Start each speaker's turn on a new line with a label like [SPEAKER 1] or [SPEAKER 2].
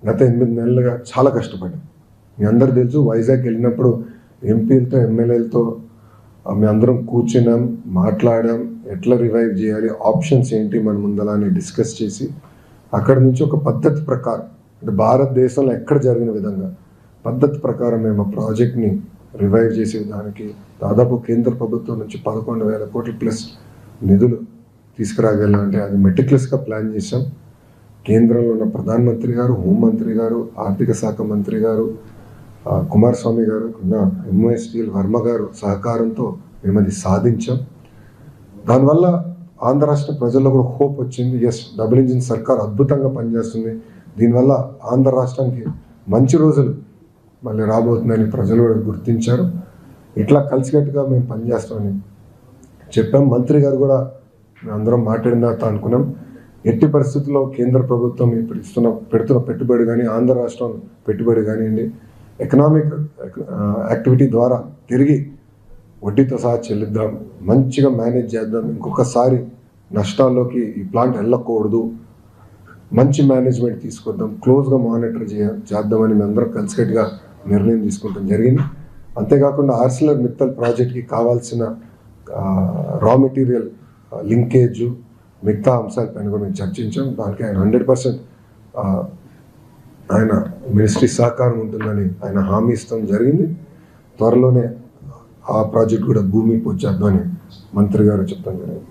[SPEAKER 1] గత 8 నెలలుగా చాలా కష్టపడ్డాం. మీ అందరూ తెలుసు, వైజాగ్ వెళ్ళినప్పుడు ఎంపీలతో ఎమ్మెల్యేలతో మేము అందరం కూర్చున్నాం, మాట్లాడాం, ఎట్లా రివైవ్ చేయాలి, ఆప్షన్స్ ఏంటి మన ముందల అని డిస్కస్ చేసి అక్కడ నుంచి ఒక పద్ధతి ప్రకారం, అంటే భారతదేశంలో ఎక్కడ జరిగిన విధంగా పద్ధతి ప్రకారం మేము ఆ ప్రాజెక్ట్ని రివైవ్ చేసే దానికి దాదాపు కేంద్ర ప్రభుత్వం నుంచి 11,000 కోట్ల ప్లస్ నిధులు తీసుకురాగలంటే అది మెటిక్యులస్గా ప్లాన్ చేశాం. కేంద్రంలో ఉన్న ప్రధానమంత్రి గారు, హోంమంత్రి గారు, ఆర్థిక శాఖ మంత్రి గారు, కుమారస్వామి గారు, ఎంఓఎస్టీఎల్ వర్మ గారు సహకారంతో మేము అది సాధించాం. దానివల్ల ఆంధ్ర రాష్ట్ర ప్రజల్లో కూడా హోప్ వచ్చింది. ఎస్, డబుల్ ఇంజిన్ సర్కార్ అద్భుతంగా పనిచేస్తుంది, దీనివల్ల ఆంధ్ర రాష్ట్రానికి మంచి రోజులు మళ్ళీ రాబోతుందని ప్రజలు కూడా గుర్తించారు. ఇట్లా కలిసికట్టుగా మేము పనిచేస్తామని చెప్పాం. మంత్రి గారు కూడా మేము అందరం మాట్లాడిన తర్వాత అనుకున్నాం, ఎట్టి పరిస్థితుల్లో కేంద్ర ప్రభుత్వం ఇప్పుడు పెడుతున్న పెట్టుబడి కానీ, ఆంధ్ర రాష్ట్రం పెట్టుబడి కానివ్వండి, ఎకనామిక్ యాక్టివిటీ ద్వారా తిరిగి వడ్డీతో సహా చెల్లిద్దాం, మంచిగా మేనేజ్ చేద్దాం, ఇంకొకసారి నష్టాల్లోకి ఈ ప్లాంట్ వెళ్ళకూడదు, మంచి మేనేజ్మెంట్ తీసుకొద్దాం, క్లోజ్గా మానిటర్ చేద్దామని మేమందరం కలిసికట్టుగా నిర్ణయం తీసుకుంటాం జరిగింది. అంతేకాకుండా ఆర్సిలర్ మిత్తల్ ప్రాజెక్ట్కి కావాల్సిన రా మెటీరియల్ లింకేజ్ మిగతా అంశాలపైన కూడా మేము చర్చించాం. దానికి ఆయన 100% ఆయన మినిస్ట్రీ సహకారం ఉంటుందని ఆయన హామీ ఇస్తాం జరిగింది. త్వరలోనే ఆ ప్రాజెక్ట్ కూడా భూమి పూజ చేద్దామని మంత్రి గారు చెప్తాం జరిగింది.